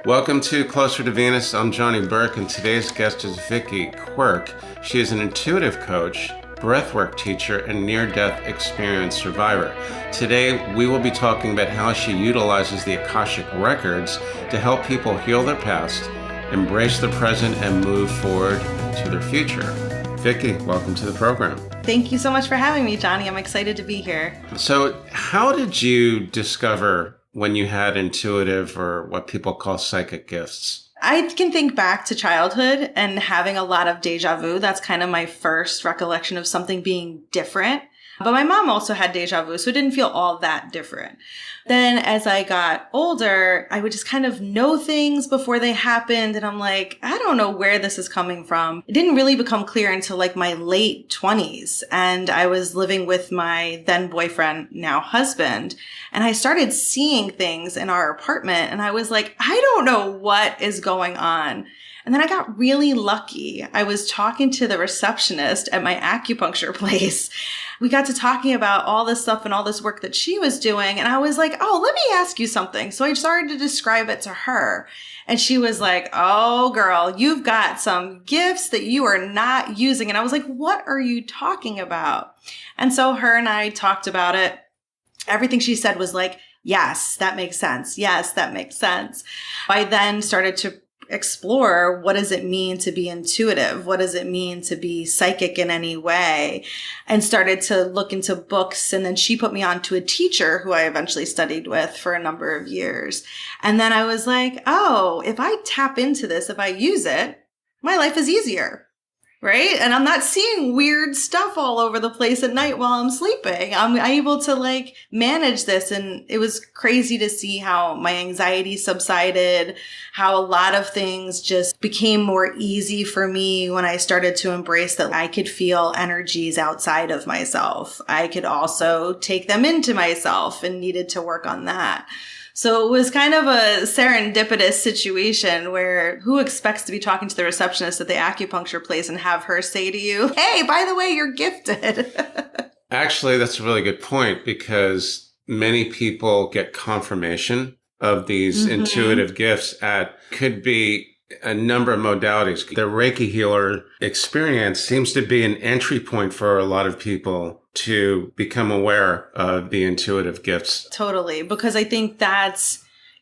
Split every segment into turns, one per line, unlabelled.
Welcome to Closer to Venus. I'm Johnny Burke, and today's guest is Viki Quirk. She is an intuitive coach, breathwork teacher, and near-death experience survivor. Today, we will be talking about how she utilizes the Akashic Records to help people heal their past, embrace the present, and move forward to their future. Viki, welcome to the program.
Thank you so much for having me, Johnny. I'm excited to be here.
So, how did you discover when you had intuitive or what people call psychic gifts?
I can think back to childhood and having a lot of deja vu. That's kind of my first recollection of something being different. But my mom also had deja vu, so it didn't feel all that different. Then as I got older, I would just kind of know things before they happened. And I'm like, I don't know where this is coming from. It didn't really become clear until like my late 20s. And I was living with my then boyfriend, now husband. And I started seeing things in our apartment. And I was like, I don't know what is going on. And then I got really lucky. I was talking to the receptionist at my acupuncture place. We got to talking about all this stuff and all this work that she was doing. And I was like, oh, let me ask you something. So I started to describe it to her. And she was like, oh, girl, you've got some gifts that you are not using. And I was like, what are you talking about? And so her and I talked about it. Everything she said was like, yes, that makes sense. Yes, that makes sense. I then started to explore, what does it mean to be intuitive? What does it mean to be psychic in any way? And started to look into books. And then she put me on to a teacher who I eventually studied with for a number of years. And then I was like, oh, if I tap into this, if I use it, my life is easier. Right? And I'm not seeing weird stuff all over the place at night while I'm sleeping. I'm able to like manage this. And it was crazy to see how my anxiety subsided, how a lot of things just became more easy for me when I started to embrace that I could feel energies outside of myself. I could also take them into myself and needed to work on that. So it was kind of a serendipitous situation where who expects to be talking to the receptionist at the acupuncture place and have her say to you, hey, by the way, you're gifted.
Actually, that's a really good point because many people get confirmation of these intuitive gifts could be a number of modalities. The Reiki healer experience seems to be an entry point for a lot of people to become aware of the intuitive gifts.
Totally. Because I think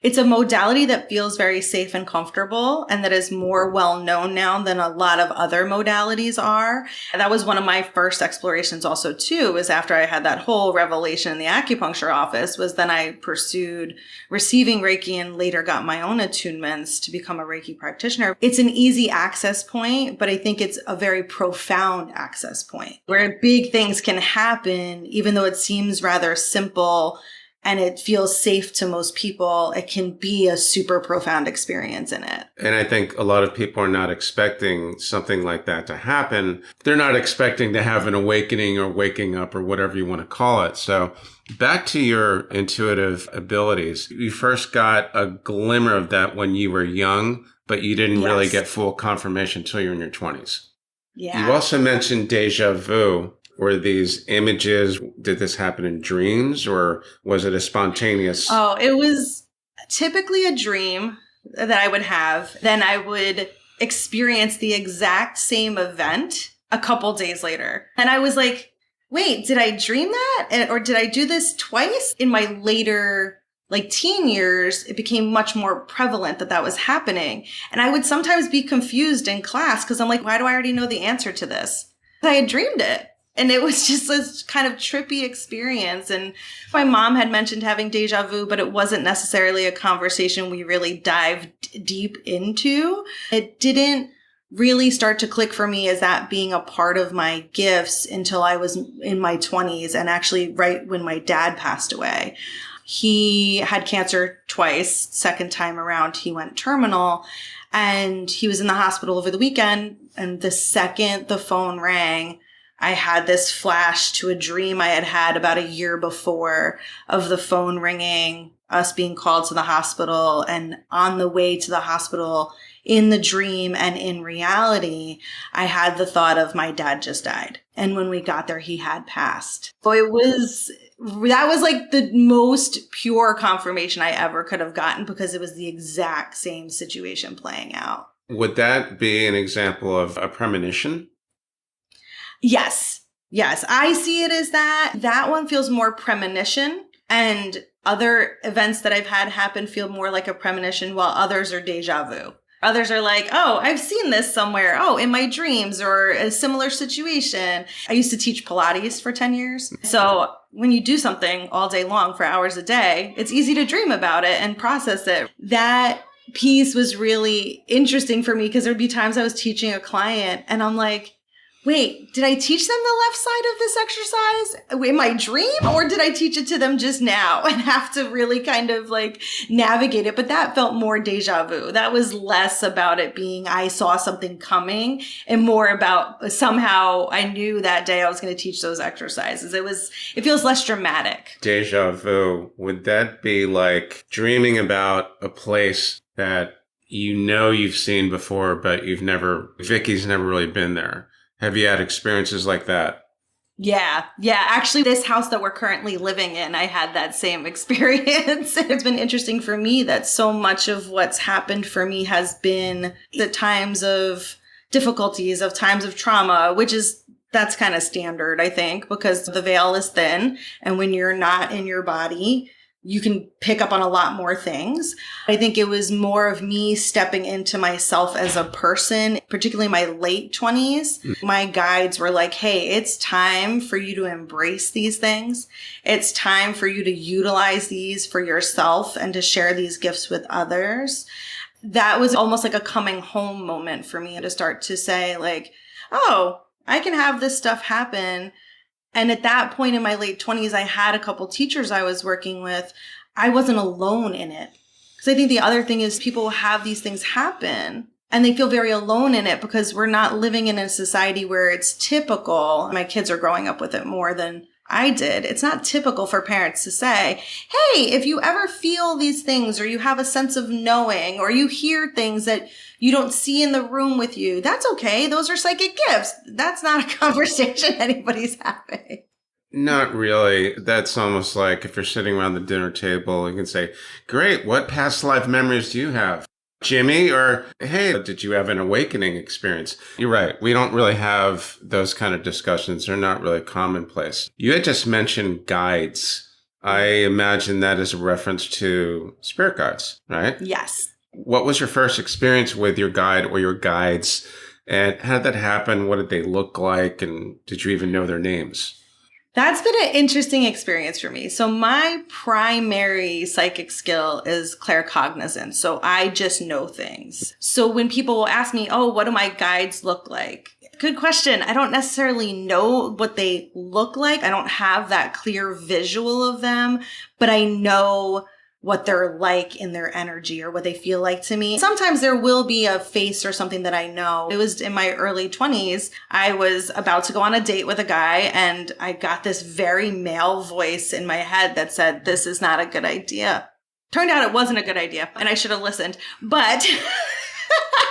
it's a modality that feels very safe and comfortable and that is more well known now than a lot of other modalities are. And that was one of my first explorations also too, was after I had that whole revelation in the acupuncture office, was then I pursued receiving Reiki and later got my own attunements to become a Reiki practitioner. It's an easy access point, but I think it's a very profound access point where big things can happen, even though it seems rather simple and it feels safe to most people. It can be a super profound experience in it.
And I think a lot of people are not expecting something like that to happen. They're not expecting to have an awakening or waking up or whatever you want to call it. So back to your intuitive abilities. You first got a glimmer of that when you were young, but you didn't really get full confirmation until you're in your 20s.
Yeah.
You also mentioned deja vu. Were these images, did this happen in dreams or was it a spontaneous?
Oh, it was typically a dream that I would have. Then I would experience the exact same event a couple days later. And I was like, wait, did I dream that? Or did I do this twice? In my later teen years, it became much more prevalent that was happening. And I would sometimes be confused in class because I'm like, why do I already know the answer to this? I had dreamed it. And it was just this kind of trippy experience. And my mom had mentioned having deja vu, but it wasn't necessarily a conversation we really dived deep into. It didn't really start to click for me as that being a part of my gifts until I was in my 20s and actually right when my dad passed away. He had cancer twice. Second time around, he went terminal. And he was in the hospital over the weekend. And the second the phone rang, I had this flash to a dream I had had about a year before of the phone ringing us being called to the hospital, and on the way to the hospital in the dream and in reality, I had the thought of my dad just died. And when we got there, he had passed. So that was like the most pure confirmation I ever could have gotten, because it was the exact same situation playing out.
Would that be an example of a premonition?
Yes. Yes. I see it as that. That one feels more premonition, and other events that I've had happen feel more like a premonition, while others are deja vu. Others are like, oh, I've seen this somewhere. Oh, in my dreams, or a similar situation. I used to teach Pilates for 10 years. So when you do something all day long for hours a day, it's easy to dream about it and process it. That piece was really interesting for me, because there'd be times I was teaching a client and I'm like, wait, did I teach them the left side of this exercise in my dream, or did I teach it to them just now, and have to really kind of like navigate it? But that felt more deja vu. That was less about it being I saw something coming, and more about somehow I knew that day I was going to teach those exercises. It feels less dramatic.
Deja vu, would that be like dreaming about a place that you've seen before, but Viki's never really been there? Have you had experiences like that?
Yeah. Actually, this house that we're currently living in, I had that same experience. It's been interesting for me that so much of what's happened for me has been the times of difficulties, of times of trauma, that's kind of standard, I think, because the veil is thin. And when you're not in your body, you can pick up on a lot more things. I think it was more of me stepping into myself as a person, particularly my late 20s. My guides were like, hey, it's time for you to embrace these things. It's time for you to utilize these for yourself and to share these gifts with others. That was almost like a coming home moment for me, to start to say like, oh, I can have this stuff happen. And at that point in my late 20s, I had a couple teachers I was working with. I wasn't alone in it. Because I think the other thing is people have these things happen and they feel very alone in it, because we're not living in a society where it's typical. My kids are growing up with it more than I did. It's not typical for parents to say, hey, if you ever feel these things, or you have a sense of knowing, or you hear things that you don't see in the room with you, that's okay. Those are psychic gifts. That's not a conversation anybody's having.
Not really. That's almost like if you're sitting around the dinner table, you can say, great, what past life memories do you have, Jimmy? Or, hey, did you have an awakening experience? You're right. We don't really have those kind of discussions. They're not really commonplace. You had just mentioned guides. I imagine that is a reference to spirit guides, right?
Yes.
What was your first experience with your guide or your guides? And how did that happen? What did they look like? And did you even know their names?
That's been an interesting experience for me. So my primary psychic skill is claircognizance. So I just know things. So when people will ask me, oh, what do my guides look like? Good question. I don't necessarily know what they look like. I don't have that clear visual of them, but I know what they're like in their energy, or what they feel like to me. Sometimes there will be a face or something that I know. It was in my early 20s. I was about to go on a date with a guy, and I got this very male voice in my head that said, this is not a good idea. Turned out it wasn't a good idea, and I should have listened. But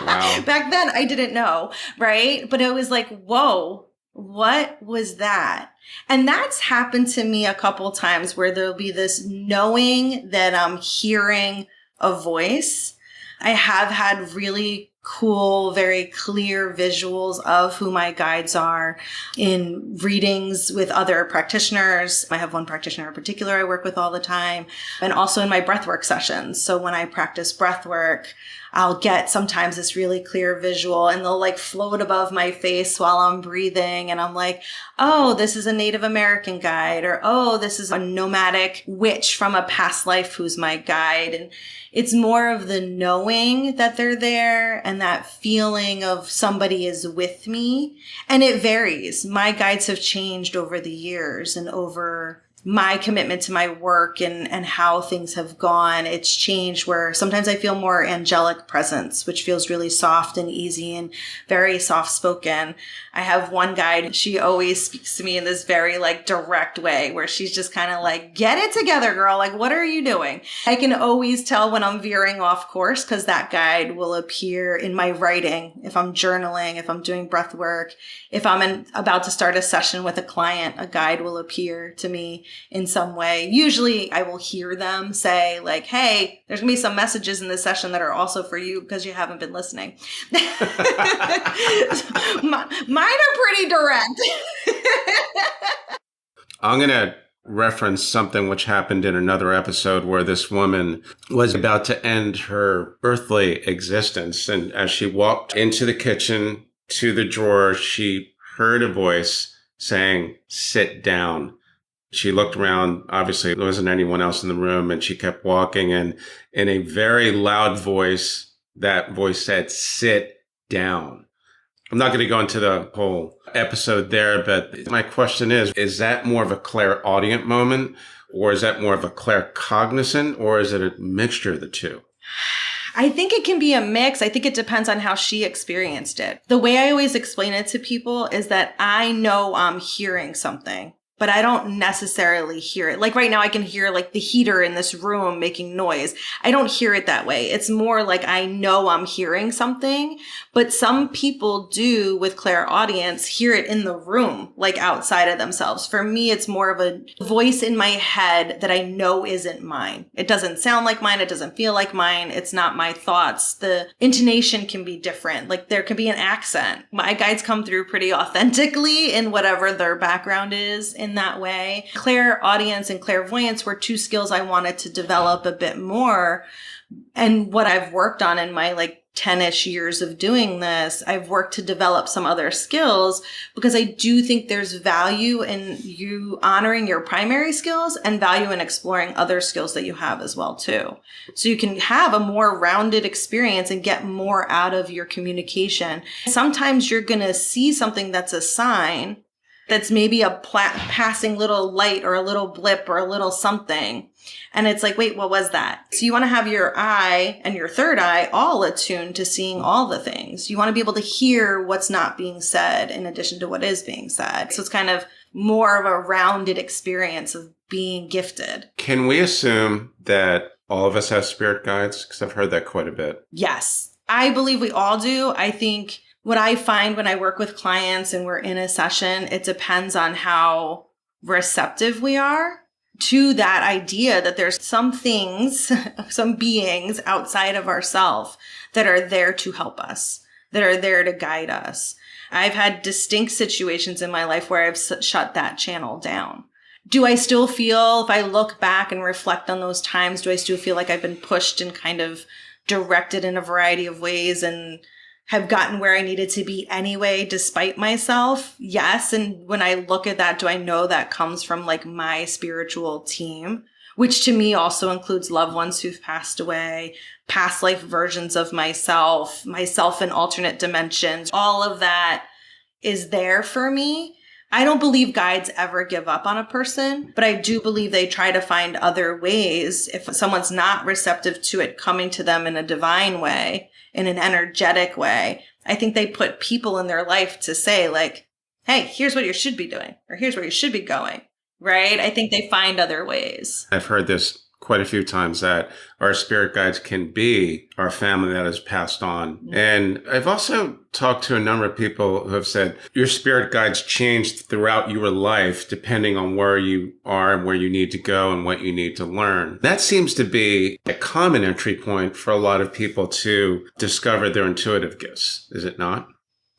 wow. Back then I didn't know, right? But it was like, whoa, what was that? And that's happened to me a couple times, where there'll be this knowing that I'm hearing a voice. I have had really cool, very clear visuals of who my guides are in readings with other practitioners. I have one practitioner in particular I work with all the time, and also in my breathwork sessions. So when I practice breathwork, I'll get sometimes this really clear visual, and they'll like float above my face while I'm breathing. And I'm like, oh, this is a Native American guide, or, oh, this is a nomadic witch from a past life who's my guide. And it's more of the knowing that they're there and that feeling of somebody is with me. And it varies. My guides have changed over the years and over my commitment to my work and how things have gone, it's changed where sometimes I feel more angelic presence, which feels really soft and easy and very soft spoken. I have one guide. She always speaks to me in this very like direct way where she's just kind of like, get it together, girl. Like, what are you doing? I can always tell when I'm veering off course because that guide will appear in my writing. If I'm journaling, if I'm doing breath work, if I'm about to start a session with a client, a guide will appear to me in some way. Usually I will hear them say like, hey, there's gonna be some messages in this session that are also for you because you haven't been listening. Mine are pretty direct.
I'm going to reference something which happened in another episode where this woman was about to end her earthly existence. And as she walked into the kitchen to the drawer, she heard a voice saying, sit down. She looked around. Obviously, there wasn't anyone else in the room, and she kept walking. And in a very loud voice, that voice said, sit down. I'm not going to go into the whole episode there, but my question is that more of a clairaudient moment, or is that more of a claircognizant, or is it a mixture of the two?
I think it can be a mix. I think it depends on how she experienced it. The way I always explain it to people is that I know I'm hearing something, but I don't necessarily hear it. Like right now I can hear like the heater in this room making noise. I don't hear it that way. It's more like I know I'm hearing something, but some people do with clairaudience hear it in the room, like outside of themselves. For me, it's more of a voice in my head that I know isn't mine. It doesn't sound like mine. It doesn't feel like mine. It's not my thoughts. The intonation can be different. Like there could be an accent. My guides come through pretty authentically in whatever their background is in that way. Clairaudience and clairvoyance were two skills I wanted to develop a bit more. And what I've worked on in my like 10-ish years of doing this, I've worked to develop some other skills because I do think there's value in you honoring your primary skills and value in exploring other skills that you have as well too. So you can have a more rounded experience and get more out of your communication. Sometimes you're going to see something that's a sign that's maybe a passing little light or a little blip or a little something. And it's like, wait, what was that? So you want to have your eye and your third eye all attuned to seeing all the things. You want to be able to hear what's not being said in addition to what is being said. So it's kind of more of a rounded experience of being gifted.
Can we assume that all of us have spirit guides? Because I've heard that quite a bit.
Yes, I believe we all do. I think what I find when I work with clients and we're in a session, it depends on how receptive we are to that idea that there's some things, some beings outside of ourselves that are there to help us, that are there to guide us. I've had distinct situations in my life where I've shut that channel down. Do I still feel, if I look back and reflect on those times, do I still feel like I've been pushed and kind of directed in a variety of ways and have gotten where I needed to be anyway, despite myself? Yes. And when I look at that, do I know that comes from like my spiritual team, which to me also includes loved ones who've passed away, past life versions of myself in alternate dimensions. All of that is there for me. I don't believe guides ever give up on a person, but I do believe they try to find other ways. If someone's not receptive to it coming to them in a divine way, in an energetic way, I think they put people in their life to say like, hey, here's what you should be doing, or here's where you should be going, right? I think they find other ways.
I've heard this quite a few times that our spirit guides can be our family that has passed on. Mm-hmm. And I've also talked to a number of people who have said your spirit guides changed throughout your life depending on where you are and where you need to go and what you need to learn. That seems to be a common entry point for a lot of people to discover their intuitive gifts, is it not?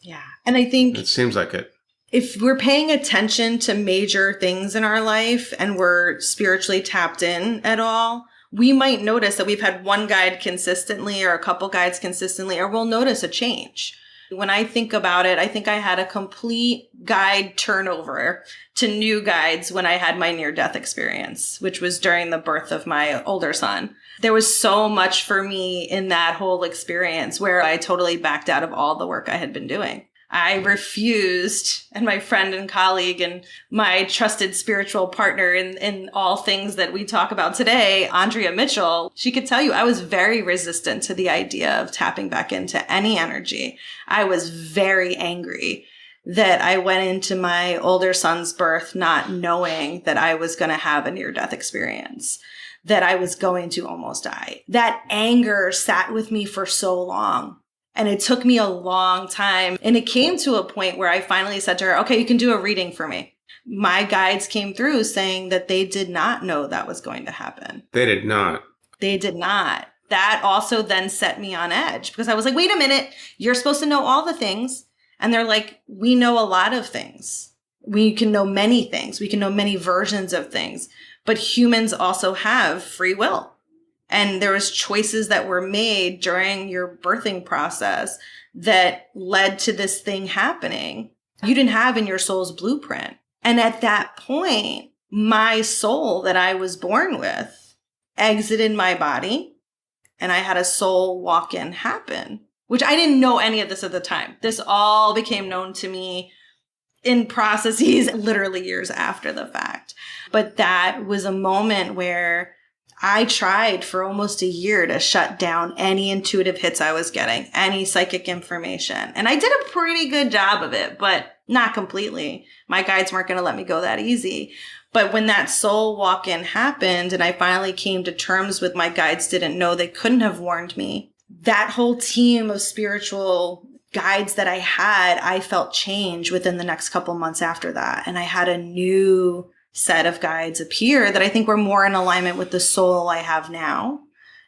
Yeah. And I think
it seems like it.
If we're paying attention to major things in our life and we're spiritually tapped in at all, we might notice that we've had one guide consistently or a couple guides consistently, or we'll notice a change. When I think about it, I think I had a complete guide turnover to new guides when I had my near-death experience, which was during the birth of my older son. There was so much for me in that whole experience where I totally backed out of all the work I had been doing. I refused, and my friend and colleague and my trusted spiritual partner in all things that we talk about today, Andrea Mitchell, she could tell you I was very resistant to the idea of tapping back into any energy. I was very angry that I went into my older son's birth not knowing that I was going to have a near-death experience, that I was going to almost die. That anger sat with me for so long. And it took me a long time. And it came to a point where I finally said to her, okay, you can do a reading for me. My guides came through saying that they did not know that was going to happen.
They did not.
They did not. That also then set me on edge because I was like, wait a minute, you're supposed to know all the things. And they're like, we know a lot of things. We can know many things. We can know many versions of things. But humans also have free will. And there was choices that were made during your birthing process that led to this thing happening you didn't have in your soul's blueprint. And at that point, my soul that I was born with exited my body and I had a soul walk-in happen, which I didn't know any of this at the time. This all became known to me in processes literally years after the fact. But that was a moment where I tried for almost a year to shut down any intuitive hits I was getting, any psychic information. And I did a pretty good job of it, but not completely. My guides weren't going to let me go that easy. But when that soul walk-in happened and I finally came to terms with my guides didn't know, they couldn't have warned me. That whole team of spiritual guides that I had, I felt change within the next couple months after that. And I had a new set of guides appear that I think were more in alignment with the soul I have now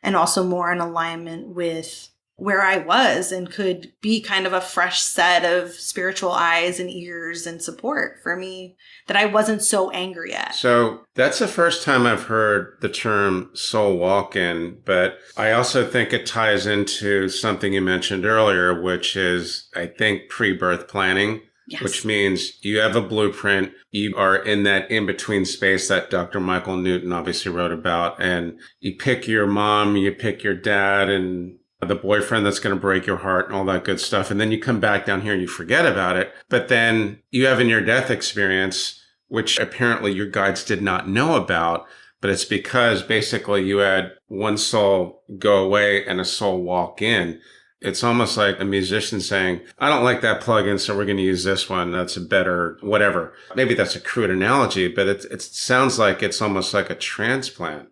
and also more in alignment with where I was and could be kind of a fresh set of spiritual eyes and ears and support for me that I wasn't so angry at.
So that's the first time I've heard the term soul walk-in, but I also think it ties into something you mentioned earlier, which is, I think, pre-birth planning. Yes. Which means you have a blueprint. You are in that in-between space that Dr. Michael Newton obviously wrote about. And you pick your mom, you pick your dad, and the boyfriend that's going to break your heart and all that good stuff. And then you come back down here and you forget about it. But then you have a near-death experience, which apparently your guides did not know about. But it's because basically you had one soul go away and a soul walk in. It's almost like a musician saying, I don't like that plugin, so we're going to use this one. That's a better whatever. Maybe that's a crude analogy, but it sounds like it's almost like a transplant.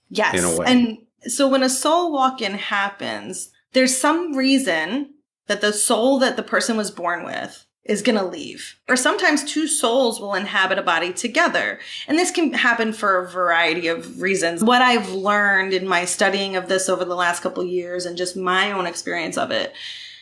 Yes.
In a way.
And so when a soul walk-in happens, there's some reason that the soul that the person was born with is going to leave. Or sometimes two souls will inhabit a body together. And this can happen for a variety of reasons. What I've learned in my studying of this over the last couple of years and just my own experience of it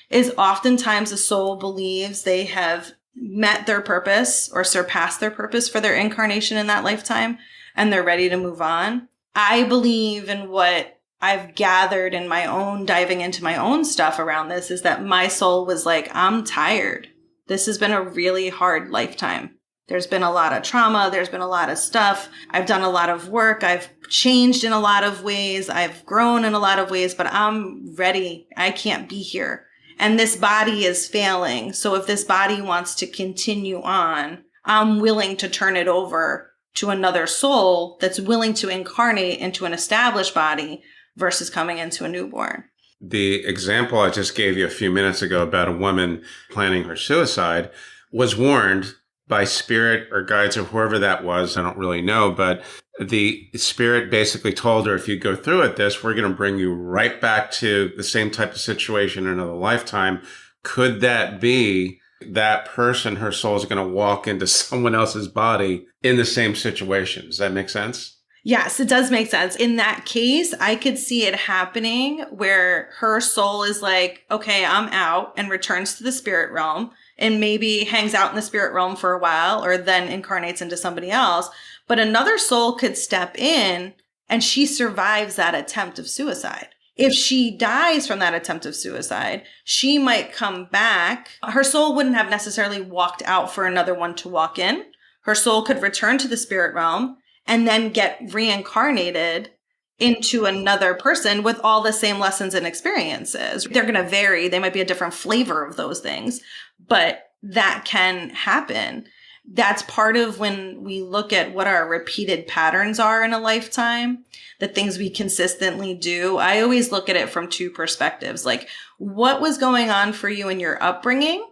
is oftentimes a soul believes they have met their purpose or surpassed their purpose for their incarnation in that lifetime and they're ready to move on. I believe in what I've gathered in my own diving into my own stuff around this is that my soul was like, I'm tired. This has been a really hard lifetime. There's been a lot of trauma. There's been a lot of stuff. I've done a lot of work. I've changed in a lot of ways. I've grown in a lot of ways, but I'm ready. I can't be here. And this body is failing. So if this body wants to continue on, I'm willing to turn it over to another soul that's willing to incarnate into an established body versus coming into a newborn.
The example I just gave you a few minutes ago about a woman planning her suicide was warned by spirit or guides or whoever that was. I don't really know, but the spirit basically told her, if you go through with this, we're going to bring you right back to the same type of situation in another lifetime. Could that be that person, her soul is going to walk into someone else's body in the same situation? Does that make sense?
Yes, it does make sense. In that case, I could see it happening where her soul is like, okay, I'm out and returns to the spirit realm and maybe hangs out in the spirit realm for a while or then incarnates into somebody else. But another soul could step in and she survives that attempt of suicide. If she dies from that attempt of suicide, she might come back. Her soul wouldn't have necessarily walked out for another one to walk in. Her soul could return to the spirit realm and then get reincarnated into another person with all the same lessons and experiences. They're going to vary. They might be a different flavor of those things, but that can happen. That's part of when we look at what our repeated patterns are in a lifetime, the things we consistently do. I always look at it from two perspectives. Like, what was going on for you in your upbringing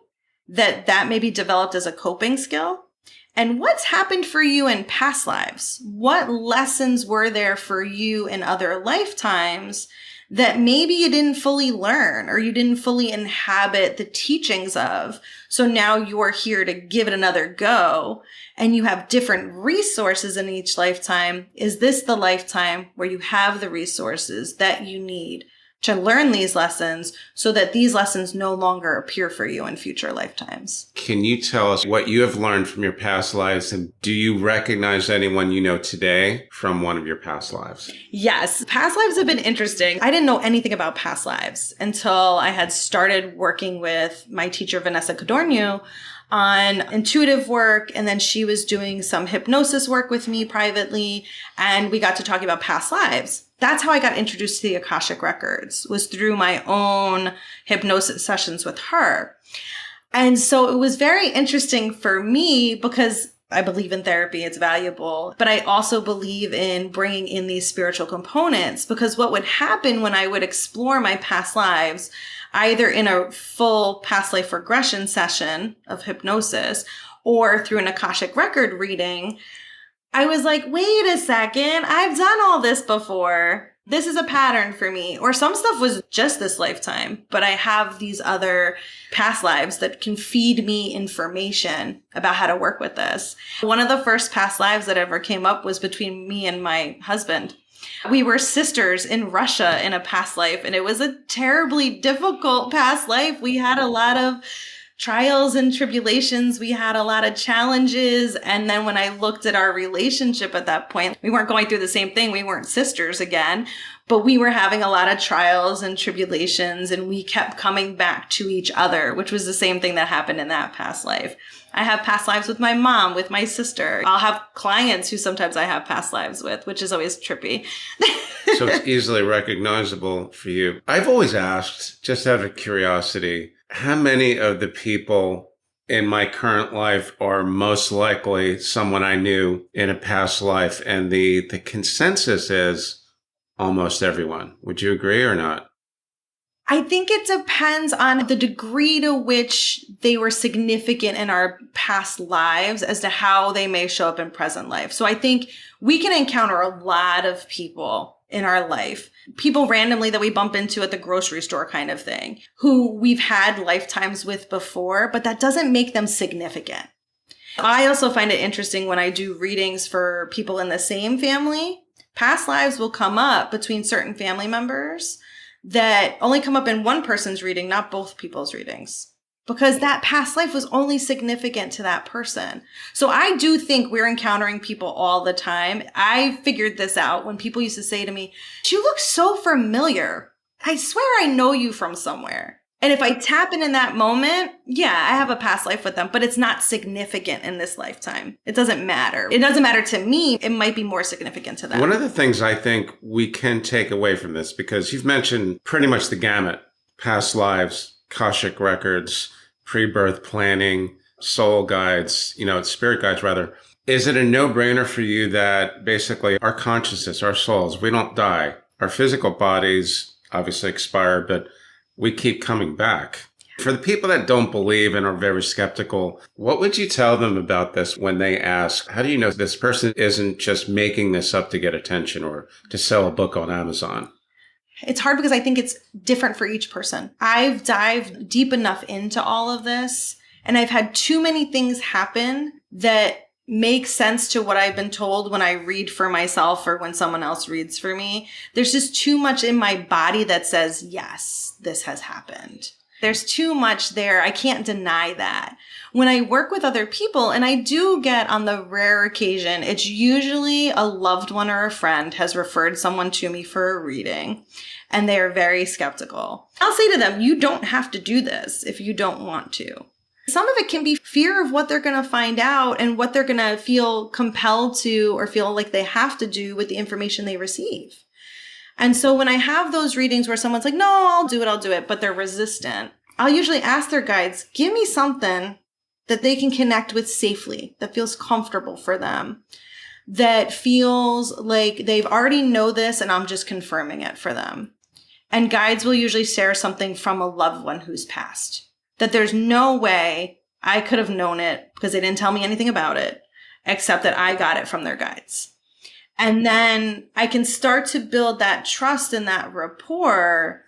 that maybe developed as a coping skill? And what's happened for you in past lives? What lessons were there for you in other lifetimes that maybe you didn't fully learn or you didn't fully inhabit the teachings of? So now you're here to give it another go, and you have different resources in each lifetime. Is this the lifetime where you have the resources that you need to learn these lessons so that these lessons no longer appear for you in future lifetimes?
Can you tell us what you have learned from your past lives, and do you recognize anyone you know today from one of your past lives?
Yes. Past lives have been interesting. I didn't know anything about past lives until I had started working with my teacher, Vanessa Cadornio, on intuitive work. And then she was doing some hypnosis work with me privately. And we got to talking about past lives. That's how I got introduced to the Akashic Records, was through my own hypnosis sessions with her. And so it was very interesting for me because I believe in therapy, it's valuable, but I also believe in bringing in these spiritual components, because what would happen when I would explore my past lives, either in a full past life regression session of hypnosis or through an Akashic record reading, I was like, wait a second, I've done all this before. This is a pattern for me. Or some stuff was just this lifetime, but I have these other past lives that can feed me information about how to work with this. One of the first past lives that ever came up was between me and my husband. We were sisters in Russia in a past life, and it was a terribly difficult past life. We had a lot of trials and tribulations. We had a lot of challenges. And then when I looked at our relationship at that point, we weren't going through the same thing. We weren't sisters again, but we were having a lot of trials and tribulations, and we kept coming back to each other, which was the same thing that happened in that past life. I have past lives with my mom, with my sister. I'll have clients who sometimes I have past lives with, which is always trippy.
So it's easily recognizable for you. I've always asked, just out of curiosity, how many of the people in my current life are most likely someone I knew in a past life? And the consensus is almost everyone. Would you agree or not?
I think it depends on the degree to which they were significant in our past lives as to how they may show up in present life. So I think we can encounter a lot of people in our life, people randomly that we bump into at the grocery store kind of thing, who we've had lifetimes with before, but that doesn't make them significant. I also find it interesting when I do readings for people in the same family, past lives will come up between certain family members that only come up in one person's reading, not both people's readings, because that past life was only significant to that person. So I do think we're encountering people all the time. I figured this out when people used to say to me, "You look so familiar. I swear I know you from somewhere." And if I tap in that moment, yeah, I have a past life with them, but it's not significant in this lifetime. It doesn't matter. It doesn't matter to me. It might be more significant to them.
One of the things I think we can take away from this, because you've mentioned pretty much the gamut, past lives, Akashic records, pre-birth planning, soul guides, spirit guides rather. Is it a no-brainer for you that basically our consciousness, our souls, we don't die. Our physical bodies obviously expire, but we keep coming back. For the people that don't believe and are very skeptical, what would you tell them about this when they ask, how do you know this person isn't just making this up to get attention or to sell a book on Amazon?
It's hard because I think it's different for each person. I've dived deep enough into all of this, and I've had too many things happen that make sense to what I've been told when I read for myself or when someone else reads for me. There's just too much in my body that says, yes, this has happened. There's too much there. I can't deny that. When I work with other people, and I do get on the rare occasion, it's usually a loved one or a friend has referred someone to me for a reading, and they are very skeptical. I'll say to them, you don't have to do this if you don't want to. Some of it can be fear of what they're going to find out and what they're going to feel compelled to or feel like they have to do with the information they receive. And so when I have those readings where someone's like, no, I'll do it, but they're resistant, I'll usually ask their guides, give me something that they can connect with safely, that feels comfortable for them, that feels like they've already know this and I'm just confirming it for them. And guides will usually share something from a loved one who's passed, that there's no way I could have known it because they didn't tell me anything about it, except that I got it from their guides. And then I can start to build that trust and that rapport.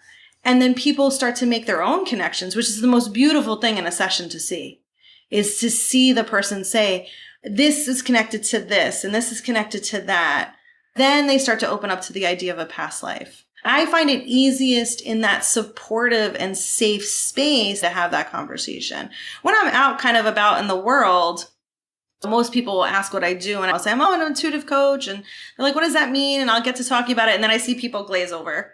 And then people start to make their own connections, which is the most beautiful thing in a session to see, is to see the person say, this is connected to this and this is connected to that. Then they start to open up to the idea of a past life. I find it easiest in that supportive and safe space to have that conversation. When I'm out kind of about in the world, most people will ask what I do and I'll say, I'm an intuitive coach. And they're like, what does that mean? And I'll get to talking about it. And then I see people glaze over.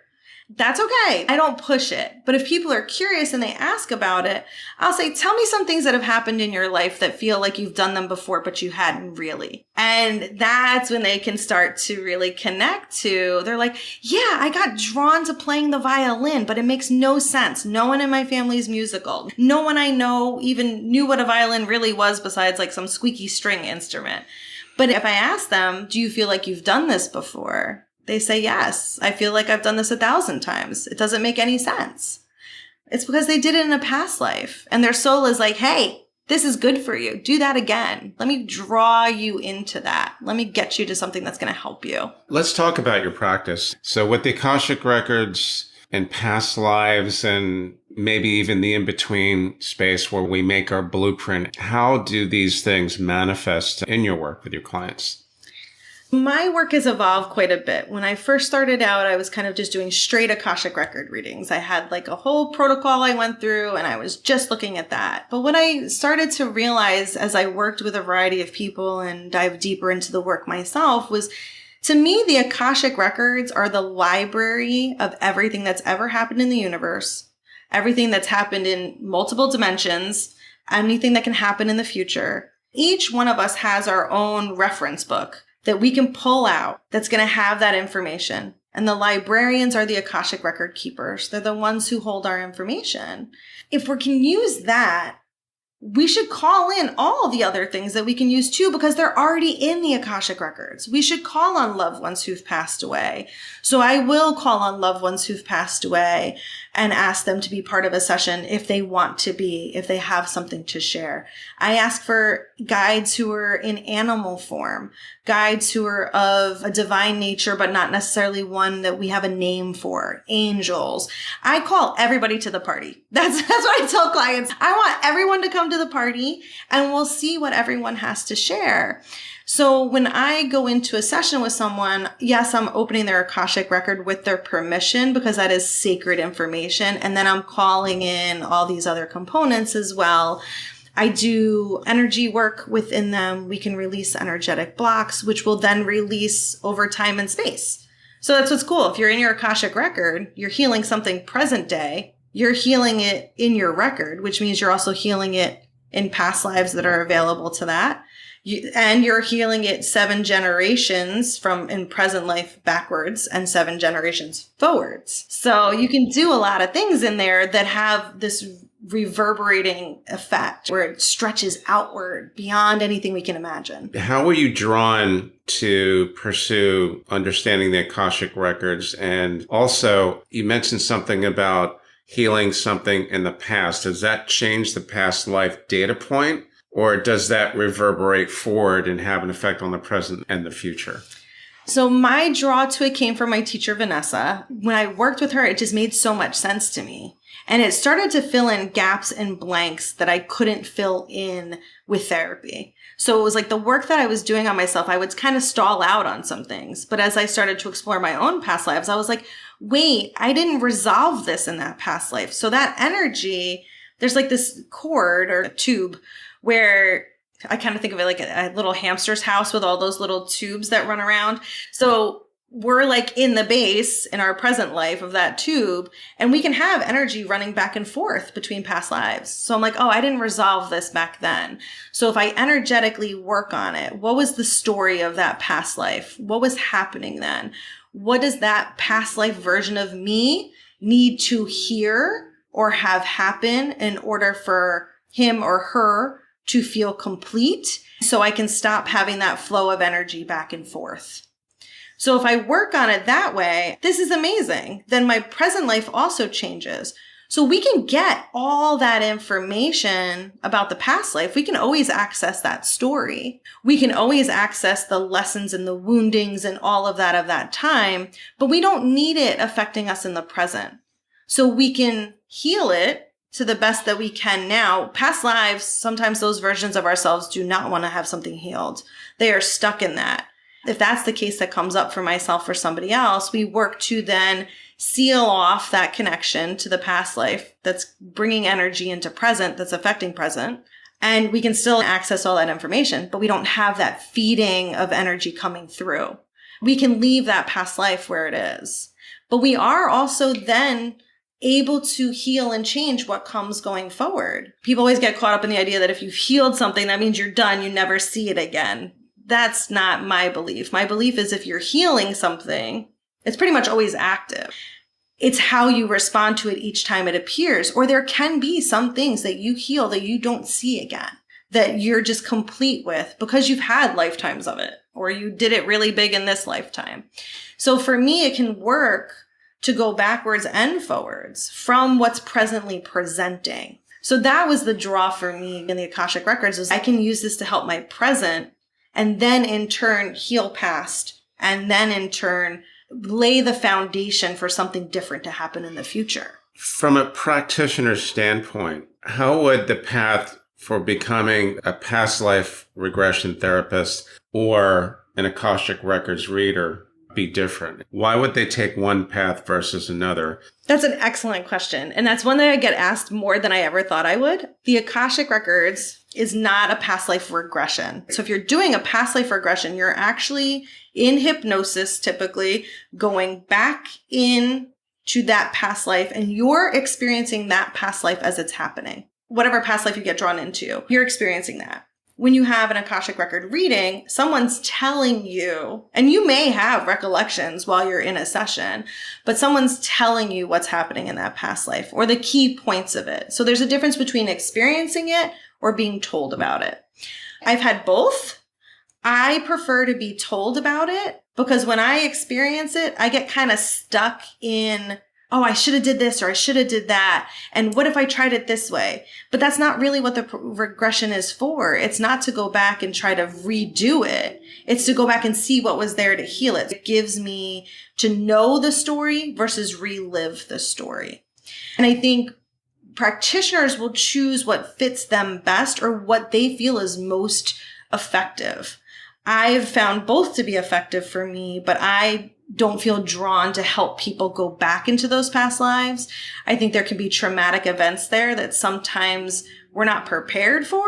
That's okay. I don't push it. But if people are curious and they ask about it, I'll say, tell me some things that have happened in your life that feel like you've done them before, but you hadn't really. And that's when they can start to really connect to, they're like, yeah, I got drawn to playing the violin, but it makes no sense. No one in my family is musical. No one I know even knew what a violin really was besides like some squeaky string instrument. But if I ask them, do you feel like you've done this before? They say, yes, I feel like I've done this 1,000 times. It doesn't make any sense. It's because they did it in a past life. And their soul is like, hey, this is good for you. Do that again. Let me draw you into that. Let me get you to something that's going to help you.
Let's talk about your practice. So with the Akashic Records and past lives and maybe even the in-between space where we make our blueprint, how do these things manifest in your work with your clients?
My work has evolved quite a bit. When I first started out, I was kind of just doing straight Akashic record readings. I had like a whole protocol I went through and I was just looking at that. But what I started to realize as I worked with a variety of people and dived deeper into the work myself was, to me, the Akashic records are the library of everything that's ever happened in the universe, everything that's happened in multiple dimensions, anything that can happen in the future. Each one of us has our own reference book that we can pull out that's going to have that information. And the librarians are the Akashic record keepers. They're the ones who hold our information. If we can use that, we should call in all the other things that we can use too, because they're already in the Akashic records. We should call on loved ones who've passed away. So I will call on loved ones who've passed away and ask them to be part of a session if they want to be, if they have something to share. I ask for guides who are in animal form, guides who are of a divine nature, but not necessarily one that we have a name for, angels. I call everybody to the party. That's what I tell clients. I want everyone to come to the party and we'll see what everyone has to share. So when I go into a session with someone, yes, I'm opening their Akashic record with their permission because that is sacred information. And then I'm calling in all these other components as well. I do energy work within them. We can release energetic blocks, which will then release over time and space. So that's what's cool. If you're in your Akashic record, you're healing something present day. You're healing it in your record, which means you're also healing it in past lives that are available to that. And you're healing it 7 generations from in present life backwards and 7 generations forwards. So you can do a lot of things in there that have this reverberating effect where it stretches outward beyond anything we can imagine.
How were you drawn to pursue understanding the Akashic records? And also, you mentioned something about healing something in the past. Does that change the past life data point? Or does that reverberate forward and have an effect on the present and the future?
So my draw to it came from my teacher, Vanessa. When I worked with her, it just made so much sense to me. And it started to fill in gaps and blanks that I couldn't fill in with therapy. So it was like the work that I was doing on myself, I would kind of stall out on some things. But as I started to explore my own past lives, I was like, wait, I didn't resolve this in that past life. So that energy, there's like this cord or a tube where I kind of think of it like a little hamster's house with all those little tubes that run around. So we're like in the base in our present life of that tube, and we can have energy running back and forth between past lives. So I'm like, oh, I didn't resolve this back then. So if I energetically work on it, what was the story of that past life? What was happening then? what does that past life version of me need to hear or have happen in order for him or her to feel complete, so I can stop having that flow of energy back and forth. So if I work on it that way, this is amazing. Then my present life also changes. So we can get all that information about the past life. We can always access that story. We can always access the lessons and the woundings and all of that time, but we don't need it affecting us in the present. So we can heal it to the best that we can now. Past lives, sometimes those versions of ourselves do not want to have something healed. They are stuck in that. If that's the case that comes up for myself or somebody else, we work to then seal off that connection to the past life that's bringing energy into present, that's affecting present. And we can still access all that information, but we don't have that feeding of energy coming through. We can leave that past life where it is. But we are also then able to heal and change what comes going forward. People always get caught up in the idea that if you've healed something, that means you're done. You never see it again. That's not my belief. My belief is if you're healing something, it's pretty much always active. It's how you respond to it each time it appears. Or there can be some things that you heal that you don't see again, that you're just complete with because you've had lifetimes of it, or you did it really big in this lifetime. So for me, it can work to go backwards and forwards from what's presently presenting. So that was the draw for me in the Akashic Records, is I can use this to help my present and then in turn heal past, and then in turn lay the foundation for something different to happen in the future.
From a practitioner's standpoint, how would the path for becoming a past life regression therapist or an Akashic Records reader be different? Why would they take one path versus another?
That's an excellent question. And that's one that I get asked more than I ever thought I would. The Akashic Records is not a past life regression. So if you're doing a past life regression, you're actually in hypnosis, typically going back in to that past life, and you're experiencing that past life as it's happening. Whatever past life you get drawn into, you're experiencing that. When you have an Akashic Record reading, someone's telling you, and you may have recollections while you're in a session, but someone's telling you what's happening in that past life or the key points of it. So there's a difference between experiencing it or being told about it. I've had both. I prefer to be told about it because when I experience it, I get kind of stuck in, oh, I should have did this or I should have did that. And what if I tried it this way? But that's not really what the regression is for. It's not to go back and try to redo it. It's to go back and see what was there to heal it. It gives me to know the story versus relive the story. And I think practitioners will choose what fits them best or what they feel is most effective. I've found both to be effective for me, but I don't feel drawn to help people go back into those past lives. I think there can be traumatic events there that sometimes we're not prepared for,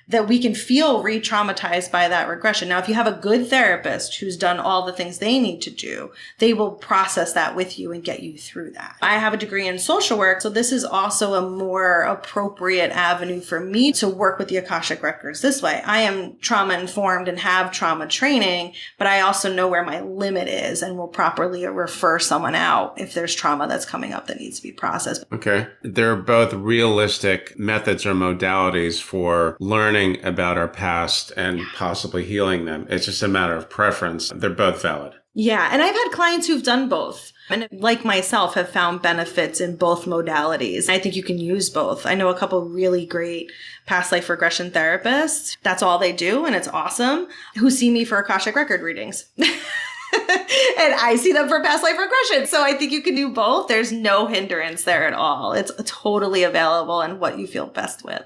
that we can feel re-traumatized by that regression. Now, if you have a good therapist who's done all the things they need to do, they will process that with you and get you through that. I have a degree in social work, so this is also a more appropriate avenue for me to work with the Akashic Records this way. I am trauma informed and have trauma training, but I also know where my limit is and will properly refer someone out if there's trauma that's coming up that needs to be processed.
Okay. They're both realistic methods or modalities for learning about our past and possibly healing them. It's just a matter of preference. They're both valid.
Yeah. And I've had clients who've done both and like myself have found benefits in both modalities. I think you can use both. I know a couple really great past life regression therapists. That's all they do. And it's awesome. Who see me for Akashic Record readings. And I see them for past life regression. So I think you can do both. There's no hindrance there at all. It's totally available and what you feel best with.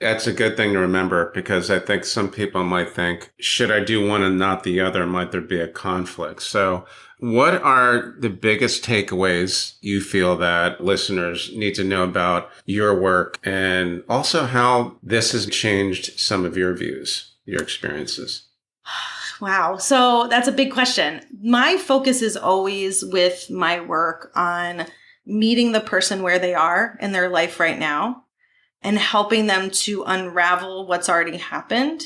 That's a good thing to remember because I think some people might think, should I do one and not the other? Might there be a conflict? So what are the biggest takeaways you feel that listeners need to know about your work and also how this has changed some of your views, your experiences?
Wow. So that's a big question. My focus is always with my work on meeting the person where they are in their life right now and helping them to unravel what's already happened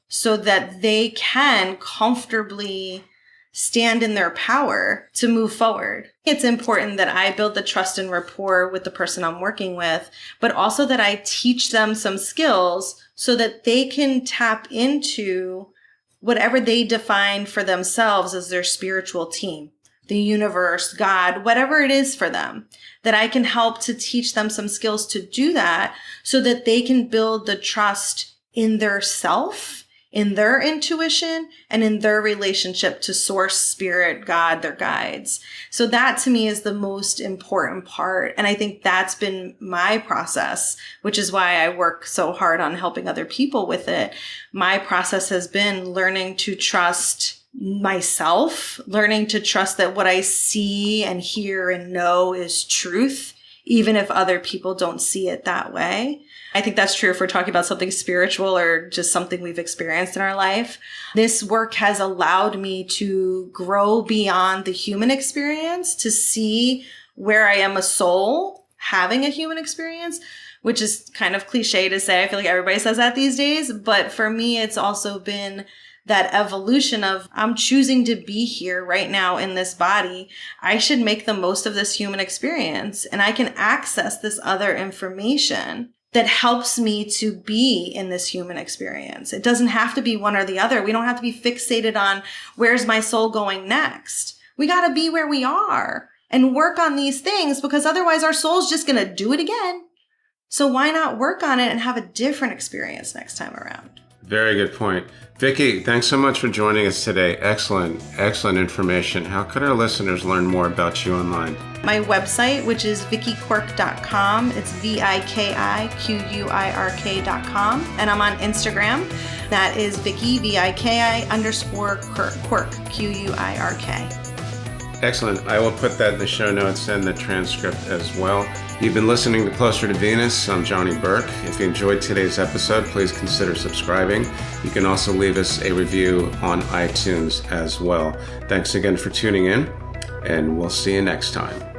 so that they can comfortably stand in their power to move forward. It's important that I build the trust and rapport with the person I'm working with, but also that I teach them some skills so that they can tap into whatever they define for themselves as their spiritual team, the universe, God, whatever it is for them, that I can help to teach them some skills to do that so that they can build the trust in their self, in their intuition, and in their relationship to source, spirit, God, their guides. So that to me is the most important part. And I think that's been my process, which is why I work so hard on helping other people with it. My process has been learning to trust myself, learning to trust that what I see and hear and know is truth, even if other people don't see it that way. I think that's true if we're talking about something spiritual or just something we've experienced in our life. This work has allowed me to grow beyond the human experience, to see where I am a soul having a human experience, which is kind of cliche to say. I feel like everybody says that these days. But for me, it's also been that evolution of I'm choosing to be here right now in this body. I should make the most of this human experience, and I can access this other information that helps me to be in this human experience. It doesn't have to be one or the other. We don't have to be fixated on where's my soul going next. We got to be where we are and work on these things, because otherwise our soul's just going to do it again. So why not work on it and have a different experience next time around?
Very good point. Viki, thanks so much for joining us today. Excellent information. How could our listeners learn more about you online?
My website, which is vikiquirk.com. It's VIKIQUIRK.com. And I'm on Instagram. That is Viki, VIKI_Quirk, QUIRK.
Excellent. I will put that in the show notes and the transcript as well. You've been listening to Closer to Venus. I'm Johnny Burke. If you enjoyed today's episode, please consider subscribing. You can also leave us a review on iTunes as well. Thanks again for tuning in, and we'll see you next time.